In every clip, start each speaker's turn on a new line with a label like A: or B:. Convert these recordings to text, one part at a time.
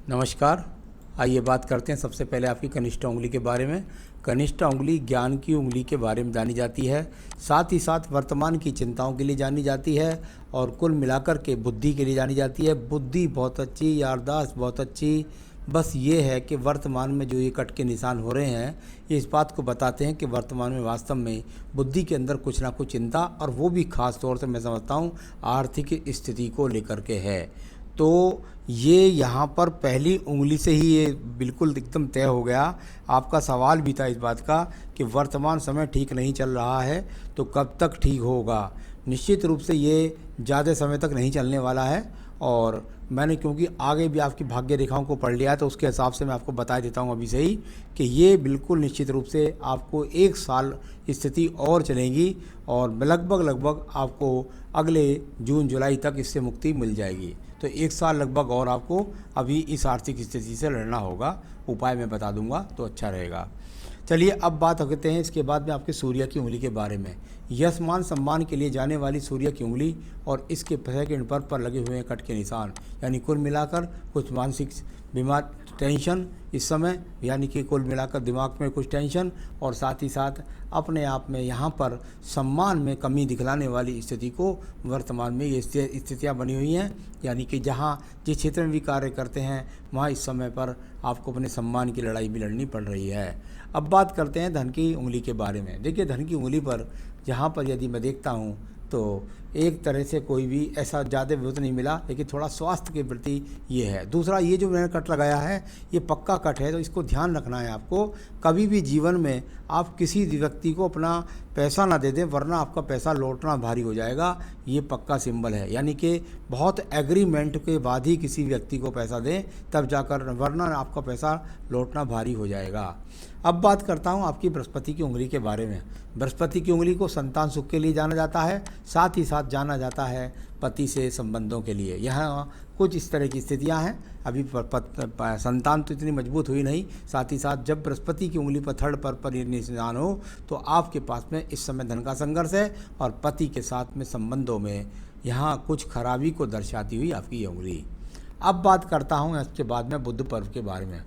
A: नमस्कार। आइए बात करते हैं सबसे पहले आपकी कनिष्ठ उंगली के बारे में। कनिष्ठ उंगली ज्ञान की उंगली के बारे में जानी जाती है, साथ ही साथ वर्तमान की चिंताओं के लिए जानी जाती है और कुल मिलाकर के बुद्धि के लिए जानी जाती है। बुद्धि बहुत अच्छी, याददाश्त बहुत अच्छी। बस ये है कि वर्तमान में जो ये कट के निशान हो रहे हैं, ये इस बात को बताते हैं कि वर्तमान में वास्तव में बुद्धि के अंदर कुछ ना कुछ चिंता, और वो भी खास तौर से मैं समझता हूँ आर्थिक स्थिति को लेकर के है। तो ये यहाँ पर पहली उंगली से ही ये बिल्कुल एकदम तय हो गया। आपका सवाल भी था इस बात का कि वर्तमान समय ठीक नहीं चल रहा है तो कब तक ठीक होगा। निश्चित रूप से ये ज़्यादा समय तक नहीं चलने वाला है, और मैंने क्योंकि आगे भी आपकी भाग्य रेखाओं को पढ़ लिया है तो उसके हिसाब से मैं आपको बता देता हूँ अभी से ही कि ये बिल्कुल निश्चित रूप से आपको 1 साल स्थिति और चलेगी, और लगभग आपको अगले जून जुलाई तक इससे मुक्ति मिल जाएगी। तो 1 साल लगभग और आपको अभी इस आर्थिक स्थिति से लड़ना होगा। उपाय मैं बता दूंगा तो अच्छा रहेगा। चलिए अब बात करते हैं इसके बाद में आपके सूर्य की उंगली के बारे में। यश मान सम्मान के लिए जाने वाली सूर्य की उंगली और इसके सेकंड पर लगे हुए हैं कट के निशान, यानी कुल मिलाकर कुछ मानसिक बीमार टेंशन इस समय, यानी कि कुल मिलाकर दिमाग में कुछ टेंशन, और साथ ही साथ अपने आप में यहाँ पर सम्मान में कमी दिखलाने वाली स्थिति को वर्तमान में ये स्थितियाँ बनी हुई हैं। यानी कि जहाँ जिस क्षेत्र में भी कार्य करते हैं वहाँ इस समय पर आपको अपने सम्मान की लड़ाई भी लड़नी पड़ रही है। अब बात करते हैं धन की उंगली के बारे में। देखिए, धन की उंगली पर जहाँ पर यदि मैं देखता हूँ तो एक तरह से कोई भी ऐसा ज़्यादा विरोध नहीं मिला, लेकिन थोड़ा स्वास्थ्य के प्रति ये है। दूसरा, ये जो मैंने कट लगाया है ये पक्का कट है, तो इसको ध्यान रखना है आपको। कभी भी जीवन में आप किसी व्यक्ति को अपना पैसा ना दे दें, वरना आपका पैसा लौटना भारी हो जाएगा। ये पक्का सिंबल है, यानी कि बहुत एग्रीमेंट के बाद ही किसी व्यक्ति को पैसा दें, तब जाकर, वरना आपका पैसा लौटना भारी हो जाएगा। अब बात करता हूँ आपकी बृहस्पति की उंगली के बारे में। बृहस्पति की उंगली को संतान सुख के लिए जाना जाता है, साथ ही साथ जाना जाता है पति से संबंधों के लिए। यहाँ कुछ इस तरह की स्थितियाँ हैं। अभी संतान तो इतनी मजबूत हुई नहीं, साथ ही साथ जब बृहस्पति की उंगली पर थर्ड पर निशान हो तो आपके पास में इस समय धन का संघर्ष है, और पति के साथ में संबंधों में यहाँ कुछ खराबी को दर्शाती हुई आपकी ये उंगली। अब बात करता हूँ इसके बाद में बुध पर्व के बारे में।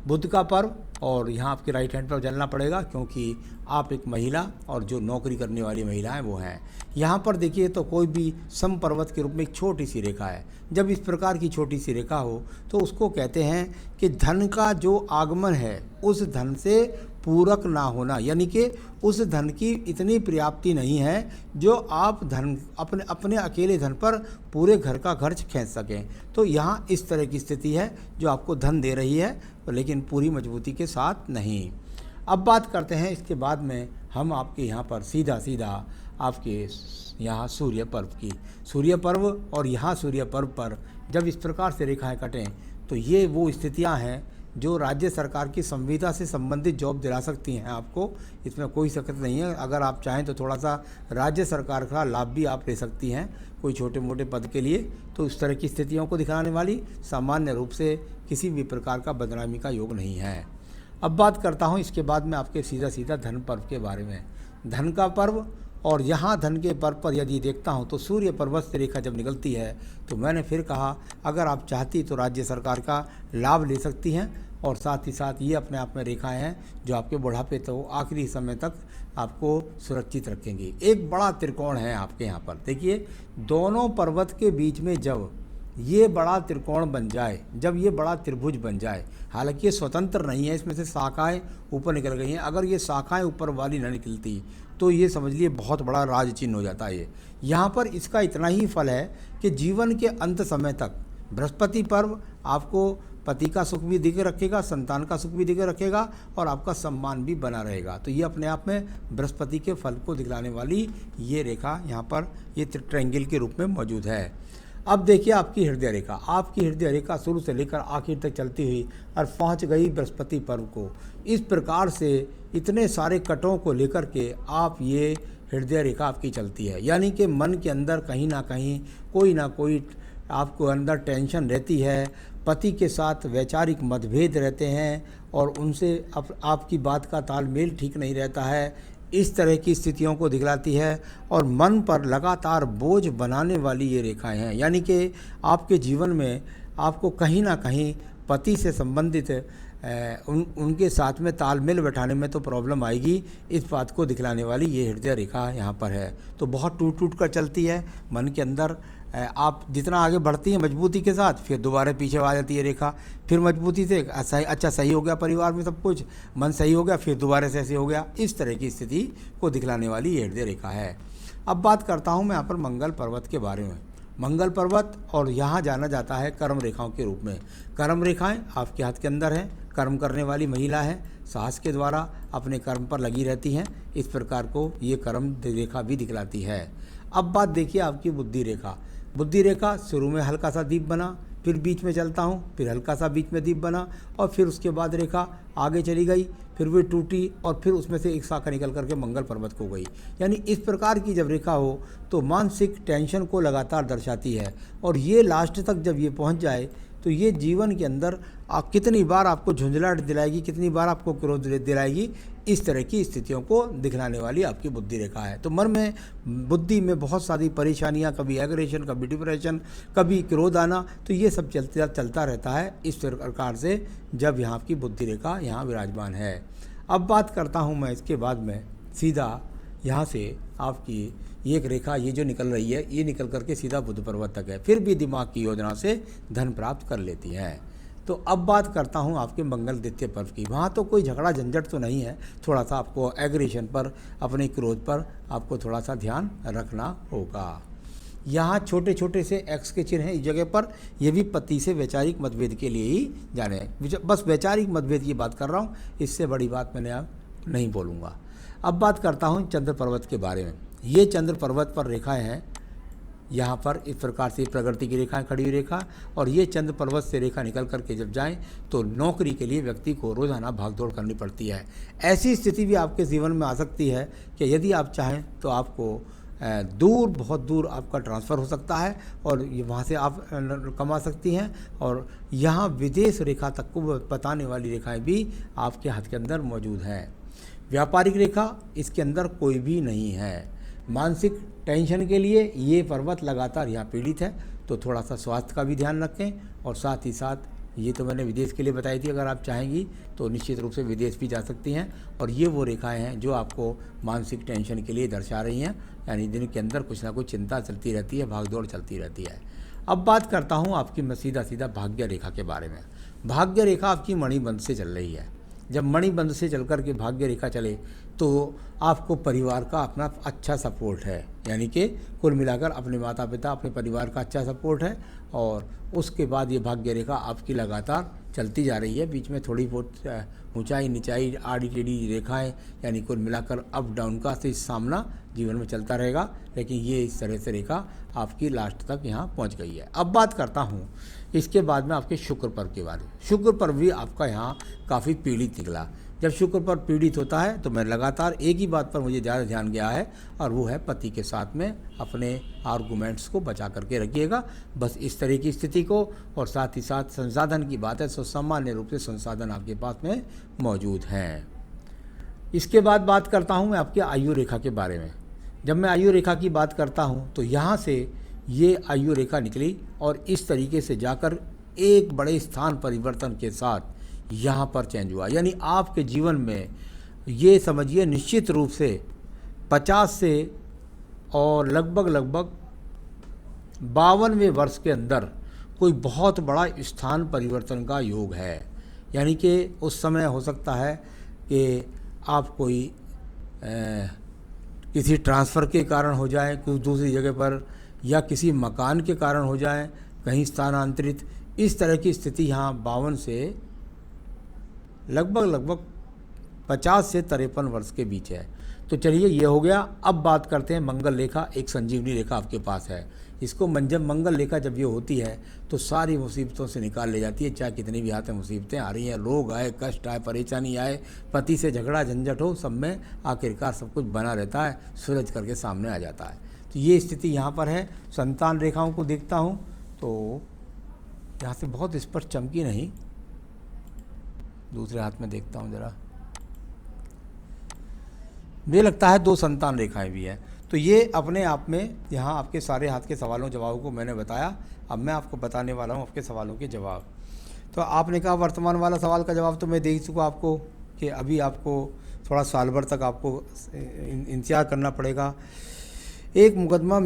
A: बुध का पर्व, और यहाँ आपके राइट हैंड पर चलना पड़ेगा क्योंकि आप एक महिला और जो नौकरी करने वाली महिला हैं वो हैं। यहाँ पर देखिए तो कोई भी समपर्वत के रूप में एक छोटी सी रेखा है। जब इस प्रकार की छोटी सी रेखा हो तो उसको कहते हैं कि धन का जो आगमन है उस धन से पूरक ना होना, यानी कि उस धन की इतनी पर्याप्ति नहीं है जो आप धन अपने अकेले धन पर पूरे घर का खर्च खींच सकें। तो यहाँ इस तरह की स्थिति है जो आपको धन दे रही है, लेकिन पूरी मजबूती के साथ नहीं। अब बात करते हैं इसके बाद में हम आपके यहाँ पर सीधा आपके यहाँ सूर्य पर्व की। सूर्य पर्व और यहाँ सूर्य पर्व पर जब इस प्रकार से रेखाएं कटें तो ये वो स्थितियाँ हैं जो राज्य सरकार की संविदा से संबंधित जॉब दिला सकती हैं आपको। इसमें कोई दिक्कत नहीं है। अगर आप चाहें तो थोड़ा सा राज्य सरकार का लाभ भी आप ले सकती हैं कोई छोटे मोटे पद के लिए। तो इस तरह की स्थितियों को दिखाने वाली सामान्य रूप से किसी भी प्रकार का बदनामी का योग नहीं है। अब बात करता हूँ इसके बाद में आपके सीधा धन पर्व के बारे में। धन का पर्व और यहाँ धन के पर्व पर यदि देखता हूँ तो सूर्य पर्वत से रेखा जब निकलती है तो मैंने फिर कहा, अगर आप चाहती तो राज्य सरकार का लाभ ले सकती हैं, और साथ ही साथ ये अपने आप में रेखाएं हैं जो आपके बुढ़ापे तो आखिरी समय तक आपको सुरक्षित रखेंगी। एक बड़ा त्रिकोण है आपके यहाँ पर, देखिए दोनों पर्वत के बीच में जब ये बड़ा त्रिकोण बन जाए, जब ये बड़ा त्रिभुज बन जाए, हालांकि ये स्वतंत्र नहीं है, इसमें से शाखाएं ऊपर निकल गई हैं। अगर ये शाखाएं ऊपर वाली न निकलती तो ये समझ लिए बहुत बड़ा राज चिन्ह हो जाता है। ये यहाँ पर इसका इतना ही फल है कि जीवन के अंत समय तक बृहस्पति पर्व आपको पति का सुख भी देके रखेगा, संतान का सुख भी देके रखेगा, और आपका सम्मान भी बना रहेगा। तो ये अपने आप में बृहस्पति के फल को दिखलाने वाली ये रेखा यहाँ पर ये ट्रायंगल के रूप में मौजूद है। अब देखिए आपकी हृदय रेखा। आपकी हृदय रेखा शुरू से लेकर आखिर तक चलती हुई और पहुँच गई बृहस्पति पर्व को। इस प्रकार से इतने सारे कटों को लेकर के आप ये हृदय रेखा आपकी चलती है, यानी कि मन के अंदर कहीं ना कोई आपको अंदर टेंशन रहती है। पति के साथ वैचारिक मतभेद रहते हैं और उनसे आपकी बात का तालमेल ठीक नहीं रहता है। इस तरह की स्थितियों को दिखलाती है और मन पर लगातार बोझ बनाने वाली ये रेखाएं हैं, यानी कि आपके जीवन में आपको कहीं ना कहीं पति से संबंधित उनके साथ में तालमेल बैठाने में तो प्रॉब्लम आएगी, इस बात को दिखलाने वाली ये हृदय रेखा यहाँ पर है। तो बहुत टूट टूट कर चलती है मन के अंदर। आप जितना आगे बढ़ती हैं मजबूती के साथ, फिर दोबारा पीछे आ जाती है रेखा, फिर मजबूती से सही हो गया, परिवार में सब कुछ मन सही हो गया, फिर दोबारा से ऐसे हो गया। इस तरह की स्थिति को दिखलाने वाली ये हृदय रेखा है। अब बात करता हूँ मैं यहाँ पर मंगल पर्वत के बारे में। मंगल पर्वत, और यहाँ जाना जाता है कर्म रेखाओं के रूप में। कर्म रेखाएं आपके हाथ के अंदर हैं। कर्म करने वाली महिला है, साहस के द्वारा अपने कर्म पर लगी रहती हैं। इस प्रकार को ये कर्म रेखा भी दिखलाती है। अब बात देखिए आपकी बुद्धि रेखा। बुद्धि रेखा शुरू में हल्का सा दीप बना, फिर बीच में चलता हूँ, फिर हल्का सा बीच में दीप बना, और फिर उसके बाद रेखा आगे चली गई, फिर वो टूटी, और फिर उसमें से एक शाखा निकल करके मंगल पर्वत को गई। यानी इस प्रकार की जब रेखा हो तो मानसिक टेंशन को लगातार दर्शाती है। और ये लास्ट तक जब ये पहुंच जाए तो ये जीवन के अंदर कितनी बार आपको झुंझलाहट दिलाएगी, कितनी बार आपको क्रोध दिलाएगी, इस तरह की स्थितियों को दिखलाने वाली आपकी बुद्धि रेखा है। तो मन में, बुद्धि में बहुत सारी परेशानियां, कभी एग्रेशन, कभी डिप्रेशन, कभी क्रोध आना, तो ये सब चलता रहता है इस प्रकार से जब यहाँ आपकी बुद्धि रेखा यहाँ विराजमान है। अब बात करता हूँ मैं इसके बाद में सीधा यहाँ से आपकी एक रेखा ये जो निकल रही है, ये निकल करके सीधा बुध पर्वत तक है, फिर भी दिमाग की योजना से धन प्राप्त कर लेती हैं। तो अब बात करता हूँ आपके मंगल द्वितीय पर्व की। वहाँ तो कोई झगड़ा झंझट तो नहीं है, थोड़ा सा आपको एग्रेशन पर, अपने क्रोध पर आपको थोड़ा सा ध्यान रखना होगा। यहाँ छोटे छोटे से एक्स के चिन्ह हैं इस जगह पर, ये भी पति से वैचारिक मतभेद के लिए ही जाने हैं। बस वैचारिक मतभेद की बात कर रहा हूँ, इससे बड़ी बात मैंने अब नहीं बोलूँगा। अब बात करता हूँ चंद्र पर्वत के बारे में। ये चंद्र पर्वत पर रेखाएं हैं, यहाँ पर इस प्रकार से प्रगति की रेखाएं, खड़ी हुई रेखा, और ये चंद्र पर्वत से रेखा निकल करके जब जाएं तो नौकरी के लिए व्यक्ति को रोज़ाना भागदौड़ करनी पड़ती है। ऐसी स्थिति भी आपके जीवन में आ सकती है कि यदि आप चाहें तो आपको दूर, बहुत दूर आपका ट्रांसफ़र हो सकता है और वहाँ से आप कमा सकती हैं। और यहाँ विदेश रेखा तक को बताने वाली रेखाएँ भी आपके हाथ के अंदर मौजूद हैं। व्यापारिक रेखा इसके अंदर कोई भी नहीं है। मानसिक टेंशन के लिए ये पर्वत लगातार यहाँ पीड़ित है, तो थोड़ा सा स्वास्थ्य का भी ध्यान रखें। और साथ ही साथ ये तो मैंने विदेश के लिए बताई थी, अगर आप चाहेंगी तो निश्चित रूप से विदेश भी जा सकती हैं। और ये वो रेखाएं हैं जो आपको मानसिक टेंशन के लिए दर्शा रही हैं, यानी दिन के अंदर कुछ ना कुछ चिंता चलती रहती है, भागदौड़ चलती रहती है। अब बात करता हूँ आपकी मैं सीधा भाग्य रेखा के बारे में। भाग्य रेखा आपकी मणिबंध से चल रही है। जब मणिबंध से चल कर के भाग्य रेखा चले तो आपको परिवार का अपना अच्छा सपोर्ट है, यानी कि कुल मिलाकर अपने माता पिता, अपने परिवार का अच्छा सपोर्ट है। और उसके बाद ये भाग्य रेखा आपकी लगातार चलती जा रही है। बीच में थोड़ी बहुत ऊंचाई नीचाई, आड़ी टेढ़ी रेखाएं, यानी कुल मिलाकर अप डाउन का से सामना जीवन में चलता रहेगा, लेकिन ये इस तरह से रेखा आपकी लास्ट तक यहाँ पहुँच गई है। अब बात करता हूँ इसके बाद में आपके शुक्र पर्व के बारे में। शुक्र पर्व भी आपका यहाँ काफ़ी पीड़ित निकला। जब शुक्र पर्व पीड़ित होता है तो मैं लगातार एक ही बात पर मुझे ज़्यादा ध्यान गया है, और वो है पति के साथ में अपने आर्गूमेंट्स को बचा करके रखिएगा, बस इस तरह की स्थिति को। और साथ ही साथ संसाधन की बात है तो सामान्य रूप से संसाधन आपके पास में मौजूद हैं। इसके बाद बात करता हूँ मैं आपके आयु रेखा के बारे में। जब मैं आयु रेखा की बात करता हूँ तो यहाँ से ये आयु रेखा निकली और इस तरीके से जाकर एक बड़े स्थान परिवर्तन के साथ यहाँ पर चेंज हुआ। यानी आपके जीवन में ये समझिए निश्चित रूप से 50 से और लगभग 52वें वर्ष के अंदर कोई बहुत बड़ा स्थान परिवर्तन का योग है। यानी कि उस समय हो सकता है कि आप कोई किसी ट्रांसफ़र के कारण हो जाए कुछ दूसरी जगह पर, या किसी मकान के कारण हो जाए कहीं स्थानांतरित, इस तरह की स्थिति यहाँ 52 से लगभग 50 से 53 वर्ष के बीच है। तो चलिए ये हो गया। अब बात करते हैं मंगल रेखा। एक संजीवनी रेखा आपके पास है। इसको जब मंगल रेखा जब ये होती है तो सारी मुसीबतों से निकाल ले जाती है, चाहे कितनी भी हाथ में मुसीबतें आ रही हैं, रोग आए, कष्ट आए, परेशानी आए, पति से झगड़ा झंझट हो, सब में आखिरकार सब कुछ बना रहता है, सूरज करके सामने आ जाता है। तो ये स्थिति यहाँ पर है। संतान रेखाओं को देखता हूँ तो यहाँ से बहुत स्पष्ट चमकी नहीं, दूसरे हाथ में देखता हूँ ज़रा, मुझे लगता है 2 संतान रेखाएं भी हैं। तो ये अपने आप में यहाँ आपके सारे हाथ के सवालों जवाबों को मैंने बताया। अब मैं आपको बताने वाला हूँ आपके सवालों के जवाब। तो आपने कहा वर्तमान वाला सवाल का जवाब तो मैं दे ही चुका आपको कि अभी आपको थोड़ा साल भर तक आपको इंतजार करना पड़ेगा। एक मुकदमे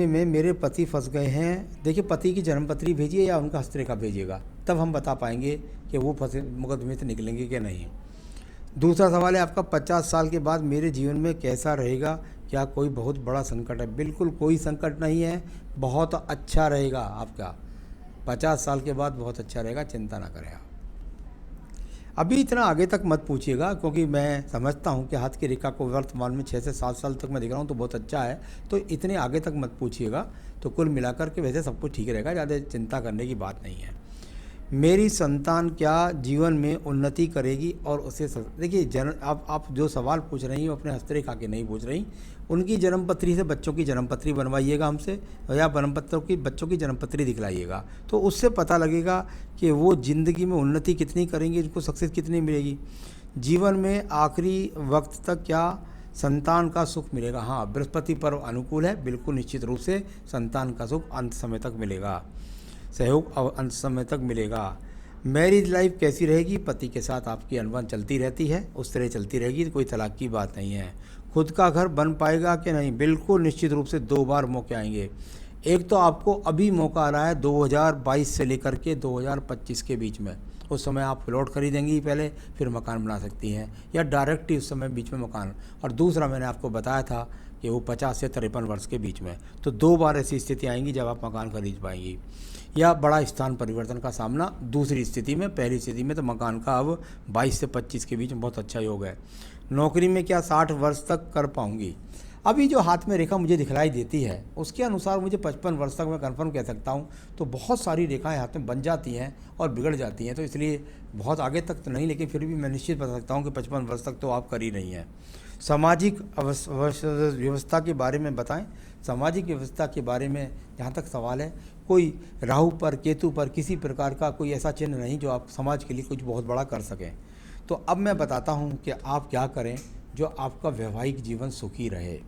A: में मेरे पति फंस गए हैं। देखिए, पति की जन्मपत्री भेजिए या उनका हस्तरेखा भेजिएगा, तब हम बता पाएंगे कि वो फंसे मुकदमे से निकलेंगे कि नहीं। दूसरा सवाल है आपका, 50 साल के बाद मेरे जीवन में कैसा रहेगा, क्या कोई बहुत बड़ा संकट है? बिल्कुल कोई संकट नहीं है, बहुत अच्छा रहेगा आपका 50 साल के बाद, बहुत अच्छा रहेगा, चिंता ना करें आप। अभी इतना आगे तक मत पूछिएगा, क्योंकि मैं समझता हूँ कि हाथ की रेखा को वर्तमान में 6 से 7 साल तक मैं देख रहा हूँ तो बहुत अच्छा है, तो इतने आगे तक मत पूछिएगा। तो कुल मिलाकर के वैसे सब कुछ ठीक रहेगा, ज़्यादा चिंता करने की बात नहीं है। मेरी संतान क्या जीवन में उन्नति करेगी और उसे देखिए, आप जो सवाल पूछ रही हो अपने हस्तरेखा के नहीं पूछ रही, उनकी जन्मपत्री से बच्चों की जन्मपत्री बनवाइएगा हमसे, या बच्चों की जन्मपत्री दिखलाइएगा, तो उससे पता लगेगा कि वो ज़िंदगी में उन्नति कितनी करेंगे, उनको सक्सेस कितनी मिलेगी। जीवन में आखिरी वक्त तक क्या संतान का सुख मिलेगा? हाँ, बृहस्पति पर्व अनुकूल है, बिल्कुल निश्चित रूप से संतान का सुख अंत समय तक मिलेगा, सहयोग अंत समय तक मिलेगा। मैरिज लाइफ कैसी रहेगी? पति के साथ आपकी अनबन चलती रहती है, उस तरह चलती रहेगी, कोई तलाक की बात नहीं है। खुद का घर बन पाएगा कि नहीं? बिल्कुल निश्चित रूप से 2 बार मौके आएंगे। एक तो आपको अभी मौका आ रहा है 2022 से लेकर के 2025 के बीच में, उस समय आप प्लॉट खरीदेंगी पहले, फिर मकान बना सकती हैं, या डायरेक्ट ही उस समय बीच में मकान। और दूसरा मैंने आपको बताया था कि वो 50 से 53 वर्ष के बीच में, तो 2 बार ऐसी स्थिति आएंगी जब आप मकान खरीद पाएंगी, या बड़ा स्थान परिवर्तन का सामना दूसरी स्थिति में। पहली स्थिति में तो मकान का अब 22 से 25 के बीच में बहुत अच्छा योग है। नौकरी में क्या 60 वर्ष तक कर पाऊंगी? अभी जो हाथ में रेखा मुझे दिखलाई देती है उसके अनुसार मुझे 55 वर्ष तक मैं कंफर्म कह सकता हूँ। तो बहुत सारी रेखाएं हाथ में बन जाती हैं और बिगड़ जाती हैं, तो इसलिए बहुत आगे तक तो नहीं, लेकिन फिर भी मैं निश्चित बता सकता हूँ कि 55 वर्ष तक तो आप कर ही रही हैं। सामाजिक व्यवस्था के बारे में बताएं। सामाजिक व्यवस्था के बारे में जहाँ तक सवाल है, कोई राहु पर, केतु पर किसी प्रकार का कोई ऐसा चिन्ह नहीं जो आप समाज के लिए कुछ बहुत बड़ा कर सकें। तो अब मैं बताता हूँ कि आप क्या करें जो आपका वैवाहिक जीवन सुखी रहे।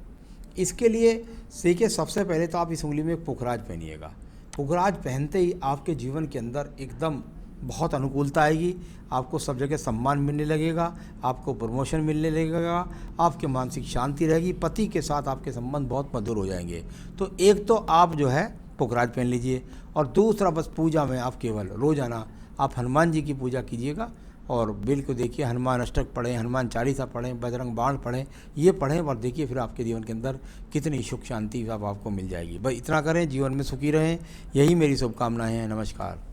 A: इसके लिए देखिए, सबसे पहले तो आप इस उंगली में पुखराज पहनिएगा। पुखराज पहनते ही आपके जीवन के अंदर एकदम बहुत अनुकूलता आएगी, आपको सब जगह सम्मान मिलने लगेगा, आपको प्रमोशन मिलने लगेगा, आपकी मानसिक शांति रहेगी, पति के साथ आपके संबंध बहुत मधुर हो जाएंगे। तो एक तो आप जो है पुखराज पहन लीजिए, और दूसरा बस पूजा में आप केवल रोज़ाना आप हनुमान जी की पूजा कीजिएगा, और बिल्कुल देखिए हनुमान अष्टक पढ़ें, हनुमान चालीसा पढ़ें, बजरंग बाण पढ़ें, ये पढ़ें, और देखिए फिर आपके जीवन के अंदर कितनी सुख शांति अब आपको मिल जाएगी। बस इतना करें, जीवन में सुखी रहें, यही मेरी शुभकामनाएं हैं। नमस्कार।